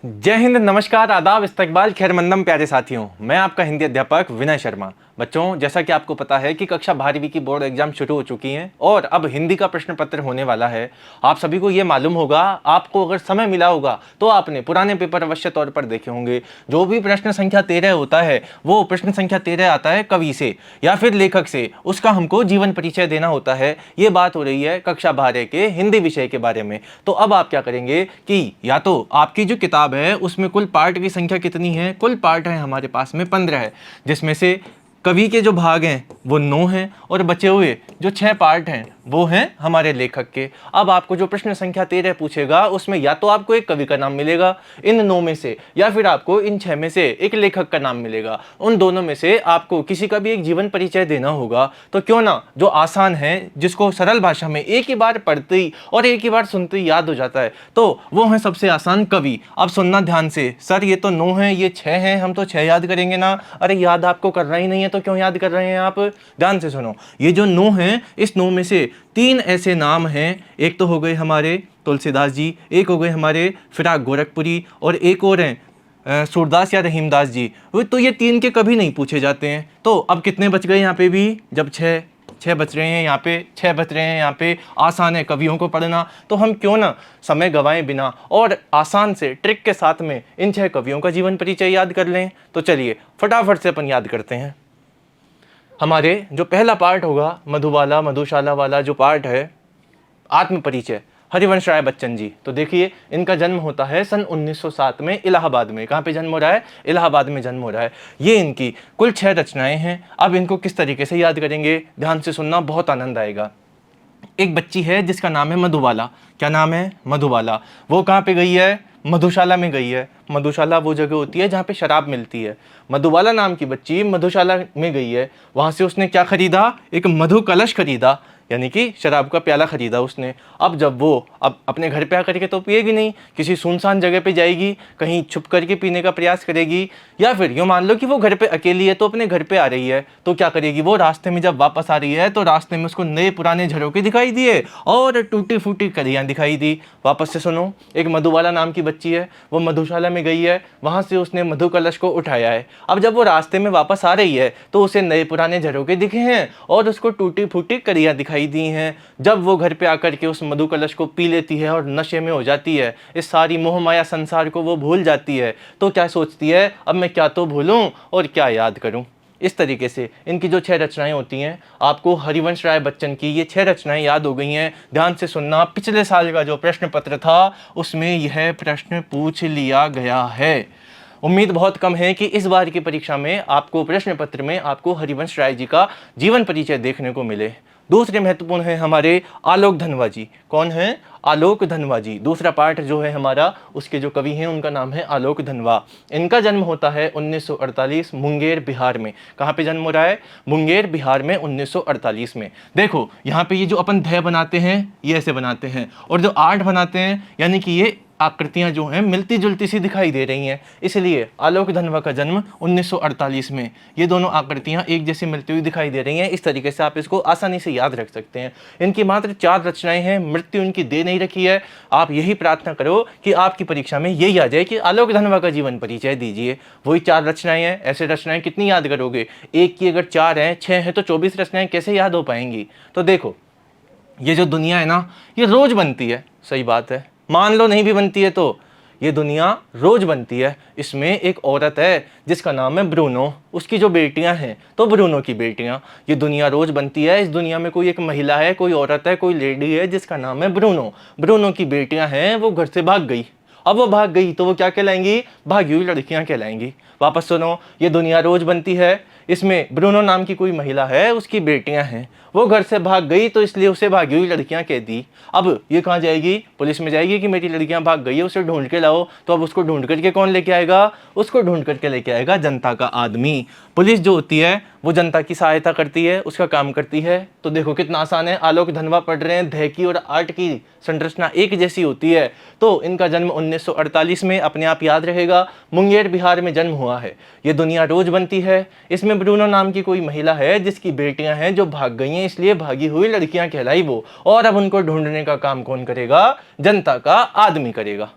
जय हिंद, नमस्कार, आदाब, इस्तकबाल, खैरमंदम प्यारे साथियों। मैं आपका हिंदी अध्यापक विनय शर्मा। बच्चों, जैसा कि आपको पता है कि कक्षा 12वीं की बोर्ड एग्जाम शुरू हो चुकी हैं और अब हिंदी का प्रश्न पत्र होने वाला है। आप सभी को ये मालूम होगा, आपको अगर समय मिला होगा तो आपने पुराने पेपर अवश्य तौर पर देखे होंगे। जो भी प्रश्न संख्या 13 होता है वो प्रश्न संख्या 13 आता है कवि से या फिर लेखक से, उसका हमको जीवन परिचय देना होता है। ये बात हो रही है कक्षा 12 के हिंदी विषय के बारे में। तो अब आप क्या करेंगे कि या तो आपकी जो किताब है उसमें कुल पार्ट की संख्या कितनी है? कुल पार्ट है हमारे पास में 15 है, जिसमें से कवि के जो भाग हैं वो 9 हैं और बचे हुए जो 6 पार्ट हैं वो हैं हमारे लेखक के। अब आपको जो प्रश्न संख्या 13 पूछेगा उसमें या तो आपको एक कवि का नाम मिलेगा इन 9 में से, या फिर आपको इन 6 में से एक लेखक का नाम मिलेगा। उन दोनों में से आपको किसी का भी एक जीवन परिचय देना होगा। तो क्यों ना जो आसान है, जिसको सरल भाषा में एक ही बार पढ़ते ही और एक ही बार सुनते ही याद हो जाता है, तो वो है सबसे आसान कवि। अब सुनना ध्यान से, सर ये तो 9 है, ये 6 हैं, हम तो 6 याद करेंगे ना। अरे याद आपको करना ही नहीं है तो क्यों याद कर रहे हैं आप? ध्यान से सुनो, ये जो 9 हैं, इस 9 में से 3 ऐसे नाम हैं। एक तो हो गए हमारे तुलसीदास जी, एक हो गए हमारे फिराक गोरखपुरी और एक और हैं सूरदास या रहीमदास जी। तो ये 3 के कभी नहीं पूछे जाते हैं। तो अब कितने बच गए यहाँ पे भी? जब 6 बच रहे हैं यहाँ पे, 6 बच रहे हैं यहाँ पे। आसान है कवियों को पढ़ना, तो हम क्यों ना समय गंवाएं बिना और आसान से ट्रिक के साथ में इन 6 कवियों का जीवन परिचय याद कर लें। तो चलिए फटाफट से अपन याद करते हैं। हमारे जो पहला पार्ट होगा, मधुबाला मधुशाला वाला जो पार्ट है, आत्म परिचय, हरिवंश राय बच्चन जी। तो देखिए, इनका जन्म होता है सन 1907 में इलाहाबाद में। कहाँ पे जन्म हो रहा है? इलाहाबाद में जन्म हो रहा है। ये इनकी कुल 6 रचनाएं हैं। अब इनको किस तरीके से याद करेंगे, ध्यान से सुनना, बहुत आनंद आएगा। एक बच्ची है जिसका नाम है मधुबाला। क्या नाम है? मधुबाला। वो कहाँ पे गई है? मधुशाला में गई है। मधुशाला वो जगह होती है जहाँ पे शराब मिलती है। मधुबाला नाम की बच्ची मधुशाला में गई है। वहाँ से उसने क्या खरीदा? एक मधु कलश खरीदा, यानी कि शराब का प्याला खरीदा उसने। अब जब वो अब अपने घर पे आकर के तो पिएगी नहीं, किसी सुनसान जगह पे जाएगी, कहीं छुप करके पीने का प्रयास करेगी। या फिर यूँ मान लो कि वो घर पे अकेली है, तो अपने घर पे आ रही है, तो क्या करेगी वो? रास्ते में जब वापस आ रही है तो रास्ते में उसको नए पुराने झरोके दिखाई दिए और टूटी फूटी कलियाँ दिखाई दी। वापस से सुनो, एक मधुबाला नाम की बच्ची है, वो मधुशाला में गई है, वहाँ से उसने मधु कलश को उठाया है। अब जब वो रास्ते में वापस आ रही है तो उसे नए पुराने झरोके दिखे हैं और उसको टूटी फूटी कलियाँ दिखाई दी हैं। जब वो घर पे आकर के उस मधु कलश को पी लेती है और नशे में हो जाती है, इस सारी मोह माया संसार को वो भूल जाती है, तो क्या सोचती है, अब मैं क्या तो भूलूं और क्या याद करूं। इस तरीके से इनकी जो 6 रचनाएं होती हैं, आपको हरिवंश राय बच्चन की ये 6 रचनाएं याद हो गई हैं। ध्यान से सुनना, पिछले साल का जो प्रश्न पत्र था उसमें यह प्रश्न पूछ लिया गया है। उम्मीद बहुत कम है कि इस बार की परीक्षा में आपको प्रश्न पत्र में आपको हरिवंश राय जी का जीवन परिचय देखने को मिले। दूसरे महत्वपूर्ण है हमारे आलोक धनवा जी। कौन है? आलोक धनवा जी। दूसरा पार्ट जो है हमारा, उसके जो कवि हैं उनका नाम है आलोक धनवा। इनका जन्म होता है 1948 मुंगेर बिहार में। कहाँ पे जन्म हो रहा है? मुंगेर बिहार में 1948 में। देखो यहाँ पे ये जो अपन ध बनाते हैं ये ऐसे बनाते हैं, और जो 8 बनाते हैं यानी कि ये आकृतियां जो हैं मिलती जुलती सी दिखाई दे रही हैं, इसलिए आलोक धनवा का जन्म 1948 में। ये दोनों आकृतियां एक जैसी मिलती हुई दिखाई दे रही हैं। इस तरीके से आप इसको आसानी से याद रख सकते हैं। इनकी मात्र 4 रचनाएं हैं, मृत्यु इनकी दे नहीं रखी है। आप यही प्रार्थना करो कि आपकी परीक्षा में यही आ जाए कि आलोक धनवा का जीवन परिचय दीजिए। वही 4 रचनाएं हैं। ऐसे रचनाएं कितनी याद करोगे? एक की अगर 4 हैं, 6 हैं, तो 24 रचनाएं कैसे याद हो पाएंगी? तो देखो, ये जो दुनिया है ना, ये रोज बनती है। सही बात है, मान लो नहीं भी बनती है तो ये दुनिया रोज बनती है। इसमें एक औरत है जिसका नाम है ब्रूनो, उसकी जो बेटियां हैं तो ब्रूनो की बेटियां। ये दुनिया रोज बनती है। इस दुनिया में कोई एक महिला है, कोई औरत है, कोई लेडी है जिसका नाम है ब्रूनो। ब्रूनो की बेटियां हैं, वो घर से भाग गई। अब वो भाग गई तो वो क्या कहलाएंगी? भागी हुई लड़कियां कहलाएंगी। वापस सुनो, ये दुनिया रोज बनती है। इसमें ब्रूनो नाम की कोई महिला है, उसकी बेटियां हैं, वो घर से भाग गई तो इसलिए उसे भागी हुई लड़कियां कह दी। अब ये कहाँ जाएगी? पुलिस में जाएगी कि मेरी लड़कियां भाग गई है, उसे ढूंढ के लाओ। तो अब उसको ढूंढ करके कौन लेके आएगा? उसको ढूंढ करके लेके आएगा जनता का आदमी। पुलिस जो होती है वो जनता की सहायता करती है, उसका काम करती है। तो देखो कितना आसान है। आलोक धनवा पढ़ रहे हैं, ध की और आट की संरचना एक जैसी होती है। तो इनका जन्म 1948 में, अपने आप याद रहेगा, मुंगेर बिहार में जन्म हुआ है। ये दुनिया रोज बनती है। इसमें ब्रूनो नाम की कोई महिला है जिसकी बेटियां हैं जो भाग गई हैं, इसलिए भागी हुई लड़कियां कहलाई वो। और अब उनको ढूंढने का काम कौन करेगा? जनता का आदमी करेगा।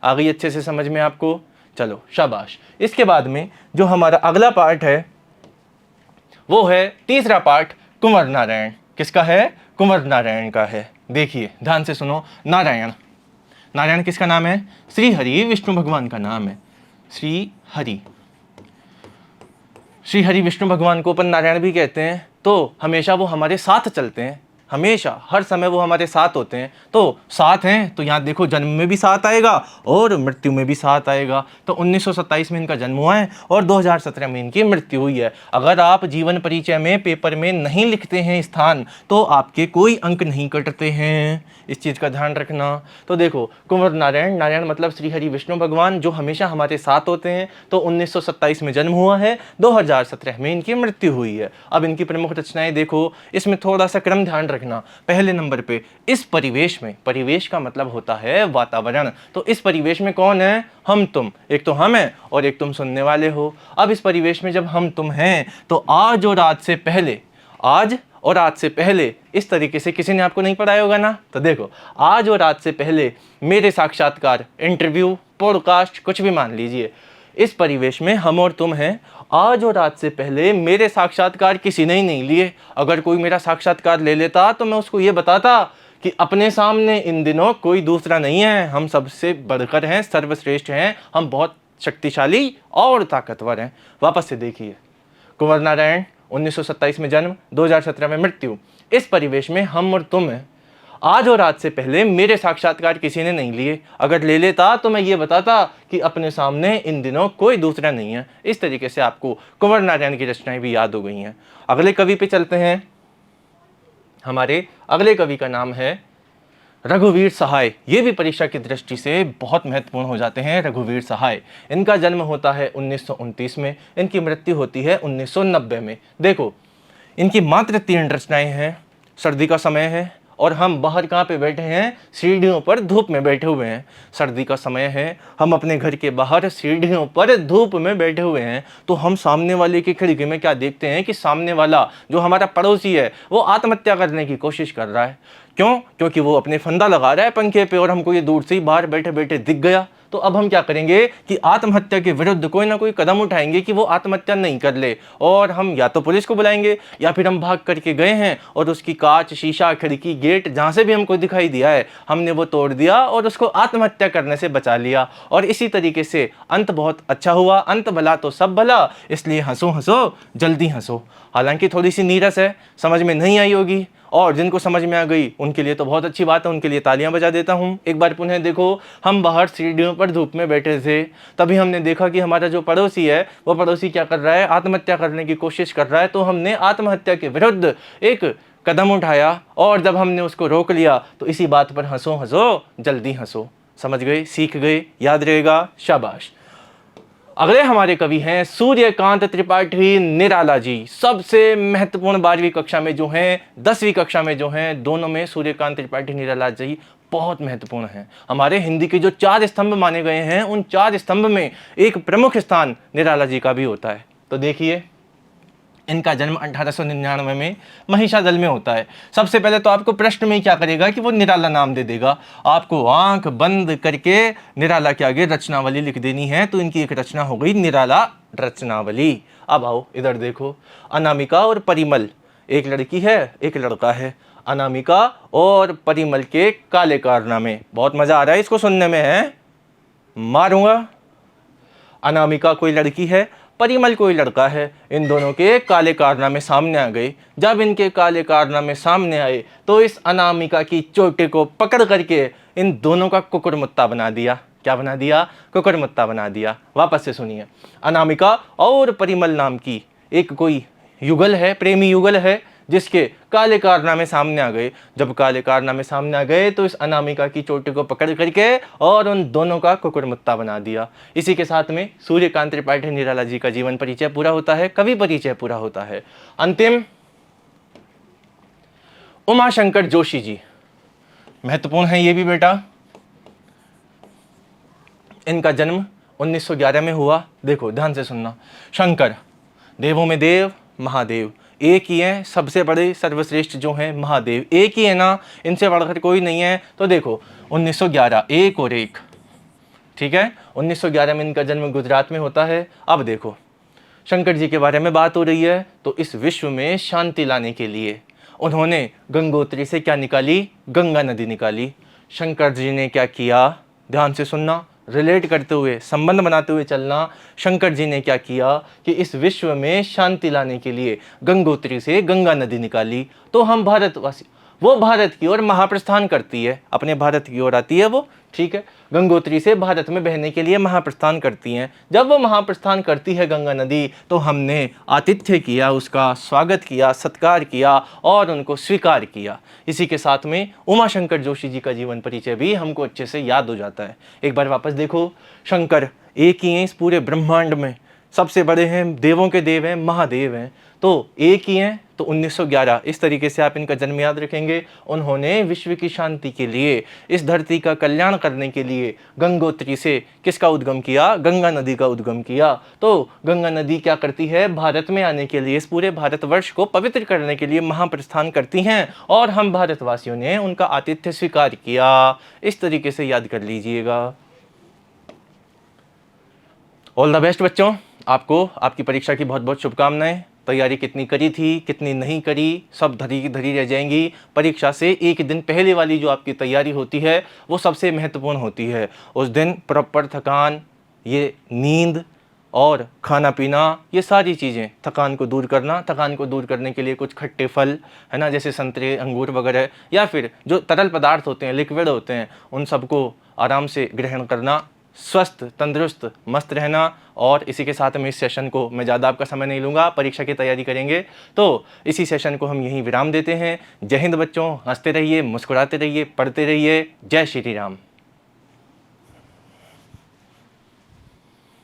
आ गई अच्छे से समझ में आपको? चलो शाबाश। इसके बाद में जो हमारा अगला पार्ट है वो है तीसरा पार्ट कुंवर नारायण। किसका है? कुंवर नारायण का है। देखिए ध्यान से सुनो। नारायण, नारायण किसका नाम है? श्री हरि विष्णु भगवान का नाम है। श्री हरि, श्री हरि विष्णु भगवान को अपन नारायण भी कहते हैं। तो हमेशा वो हमारे साथ चलते हैं, हमेशा हर समय वो हमारे साथ होते हैं। तो साथ हैं तो यहाँ देखो जन्म में भी साथ आएगा और मृत्यु में भी साथ आएगा। तो 1927 में इनका जन्म हुआ है और 2017 में इनकी मृत्यु हुई है। अगर आप जीवन परिचय में पेपर में नहीं लिखते हैं स्थान तो आपके कोई अंक नहीं कटते हैं, इस चीज़ का ध्यान रखना। तो देखो कुंवर नारायण, नारायण मतलब श्री हरि विष्णु भगवान जो हमेशा हमारे साथ होते हैं। तो 1927 में जन्म हुआ है, 2017 में इनकी मृत्यु हुई है। अब इनकी प्रमुख रचनाएं देखो, इसमें थोड़ा सा क्रम ध्यान रखना। पहले नंबर पे इस परिवेश में, परिवेश का मतलब होता है वातावरण। तो इस परिवेश में कौन है? हम तुम। एक तो हम हैं और एक तुम सुनने वाले हो। अब इस परिवेश में जब हम तुम हैं तो आज और आज से पहले, आज और आज से पहले इस तरीके से किसी ने आपको नहीं पढ़ाया होगा ना। तो देखो आज और आज से पहले मेरे साक्षात्कार, इंटरव्यू, पॉडकास्ट, कुछ भी मान लीजिए, इस परिवेश में हम और तुम हैं। आज और आज से पहले मेरे साक्षात्कार किसी ने ही नहीं लिए। अगर कोई मेरा साक्षात्कार ले लेता तो मैं उसको ये बताता कि अपने सामने इन दिनों कोई दूसरा नहीं है, हम सबसे बढ़कर हैं, सर्वश्रेष्ठ हैं, हम बहुत शक्तिशाली और ताकतवर हैं। वापस से देखिए, कुंवर नारायण 1927 में जन्म, 2017 में मृत्यु। इस परिवेश में हम और तुम हैं। आज और आज से पहले मेरे साक्षात्कार किसी ने नहीं लिए। अगर ले लेता तो मैं ये बताता कि अपने सामने इन दिनों कोई दूसरा नहीं है। इस तरीके से आपको कुंवर नारायण की रचनाएं भी याद हो गई हैं। अगले कवि पे चलते हैं। हमारे अगले कवि का नाम है रघुवीर सहाय। ये भी परीक्षा की दृष्टि से बहुत महत्वपूर्ण हो जाते हैं। रघुवीर सहाय, इनका जन्म होता है 1929 में, इनकी मृत्यु होती है 1990 में। देखो इनकी मात्र 3 रचनाएं हैं। सर्दी का समय है और हम बाहर कहाँ पे बैठे हैं? सीढ़ियों पर धूप में बैठे हुए हैं। सर्दी का समय है, हम अपने घर के बाहर सीढ़ियों पर धूप में बैठे हुए हैं। तो हम सामने वाले की खिड़की में क्या देखते हैं कि सामने वाला जो हमारा पड़ोसी है वो आत्महत्या करने की कोशिश कर रहा है। क्यों? क्योंकि वो अपने फंदा लगा रहा है पंखे पे और हमको ये दूर से ही बाहर बैठे बैठे दिख गया। तो अब हम क्या करेंगे कि आत्महत्या के विरुद्ध कोई ना कोई कदम उठाएंगे कि वो आत्महत्या नहीं कर ले। और हम या तो पुलिस को बुलाएंगे या फिर हम भाग करके गए हैं और उसकी कांच, शीशा, खिड़की, गेट जहाँ से भी हमको दिखाई दिया है हमने वो तोड़ दिया और उसको आत्महत्या करने से बचा लिया। और इसी तरीके से अंत बहुत अच्छा हुआ। अंत भला तो सब भला, इसलिए हंसो हंसो जल्दी हंसो। हालांकि थोड़ी सी नीरस है, समझ में नहीं आई होगी, और जिनको समझ में आ गई उनके लिए तो बहुत अच्छी बात है, उनके लिए तालियां बजा देता हूं। एक बार पुनः देखो, हम बाहर सीढ़ियों पर धूप में बैठे थे, तभी हमने देखा कि हमारा जो पड़ोसी है वो पड़ोसी क्या कर रहा है? आत्महत्या करने की कोशिश कर रहा है। तो हमने आत्महत्या के विरुद्ध एक कदम उठाया और जब हमने उसको रोक लिया तो इसी बात पर हंसो हंसो जल्दी हंसो। समझ गए? सीख गए? याद रहेगा? शाबाश। अगले हमारे कवि हैं सूर्यकांत त्रिपाठी निराला जी। सबसे महत्वपूर्ण 12वीं कक्षा में जो हैं, 10वीं कक्षा में जो हैं, दोनों में सूर्यकांत त्रिपाठी निराला जी बहुत महत्वपूर्ण हैं। हमारे हिंदी के जो 4 स्तंभ माने गए हैं उन 4 स्तंभ में एक प्रमुख स्थान निराला जी का भी होता है। तो देखिए इनका जन्म 1899 में महिषादल में होता है। सबसे पहले तो आपको प्रश्न में क्या करेगा कि वो निराला नाम दे देगा। आपको आंख बंद करके निराला के आगे रचनावली लिख देनी है। तो इनकी एक रचना हो गई निराला रचनावली। अब आओ इधर देखो, अनामिका और परिमल, एक लड़की है एक लड़का है। अनामिका और परिमल के काले कारनामे, बहुत मजा आ रहा है इसको सुनने में, है मारूंगा। अनामिका कोई लड़की है, परिमल कोई लड़का है। इन दोनों के काले कारनामे सामने आ गए। जब इनके काले कारनामे सामने आए तो इस अनामिका की चोटी को पकड़ करके इन दोनों का कुकुरमुत्ता बना दिया। क्या बना दिया? कुकुरमुत्ता बना दिया। वापस से सुनिए, अनामिका और परिमल नाम की एक कोई युगल है, प्रेमी युगल है, जिसके काले कारनामे सामने आ गए। जब काले कारनामे सामने आ गए तो इस अनामिका की चोटी को पकड़ करके और उन दोनों का कुकुरमुत्ता बना दिया। इसी के साथ में सूर्यकांत त्रिपाठी निराला जी का जीवन परिचय पूरा होता है, कवि परिचय पूरा होता है। अंतिम, उमाशंकर जोशी जी, महत्वपूर्ण है ये भी बेटा। इनका जन्म 1911 में हुआ। देखो ध्यान से सुनना, शंकर, देवों में देव, महादेव एक ही है, सबसे बड़े सर्वश्रेष्ठ जो हैं महादेव एक ही है ना, इनसे बढ़कर कोई नहीं है। तो देखो 1911, 1 और 1 ठीक है। 1911 में इनका जन्म गुजरात में होता है। अब देखो, शंकर जी के बारे में बात हो रही है, तो इस विश्व में शांति लाने के लिए उन्होंने गंगोत्री से क्या निकाली? गंगा नदी निकाली। शंकर जी ने क्या किया? ध्यान से सुनना, रिलेट करते हुए, संबंध बनाते हुए चलना। शंकर जी ने क्या किया कि इस विश्व में शांति लाने के लिए गंगोत्री से गंगा नदी निकाली। तो हम भारतवासी, वो भारत की ओर महाप्रस्थान करती है, अपने भारत की ओर आती है वो, ठीक है। गंगोत्री से भारत में बहने के लिए महाप्रस्थान करती हैं। जब वो महाप्रस्थान करती है गंगा नदी, तो हमने आतिथ्य किया, उसका स्वागत किया, सत्कार किया और उनको स्वीकार किया। इसी के साथ में उमाशंकर जोशी जी का जीवन परिचय भी हमको अच्छे से याद हो जाता है। एक बार वापस देखो, शंकर एक ही हैं इस पूरे ब्रह्मांड में, सबसे बड़े हैं, देवों के देव हैं, महादेव हैं, तो एक ही हैं। तो 1911 इस तरीके से आप इनका जन्म याद रखेंगे। उन्होंने विश्व की शांति के लिए, इस धरती का कल्याण करने के लिए गंगोत्री से किसका उद्गम किया? गंगा नदी का उद्गम किया। तो गंगा नदी क्या करती है? भारत में आने के लिए, इस पूरे भारतवर्ष को पवित्र करने के लिए महाप्रस्थान करती हैं और हम भारतवासियों ने उनका आतिथ्य स्वीकार किया। इस तरीके से याद कर लीजिएगा। ऑल द बेस्ट बच्चों, आपको आपकी परीक्षा की बहुत बहुत शुभकामनाएं। तैयारी कितनी करी थी, कितनी नहीं करी, सब धरी धरी रह जाएंगी। परीक्षा से एक दिन पहले वाली जो आपकी तैयारी होती है वो सबसे महत्वपूर्ण होती है। उस दिन प्रॉपर थकान, ये नींद और खाना पीना, ये सारी चीज़ें, थकान को दूर करना, थकान को दूर करने के लिए कुछ खट्टे फल है ना, जैसे संतरे, अंगूर वगैरह, या फिर जो तरल पदार्थ होते हैं, लिक्विड होते हैं, उन सबको आराम से ग्रहण करना, स्वस्थ, तंदुरुस्त, मस्त रहना। और इसी के साथ में इस सेशन को मैं ज़्यादा आपका समय नहीं लूँगा, परीक्षा की तैयारी करेंगे, तो इसी सेशन को हम यहीं विराम देते हैं। जय हिंद बच्चों, हंसते रहिए, मुस्कुराते रहिए, पढ़ते रहिए। जय श्री राम।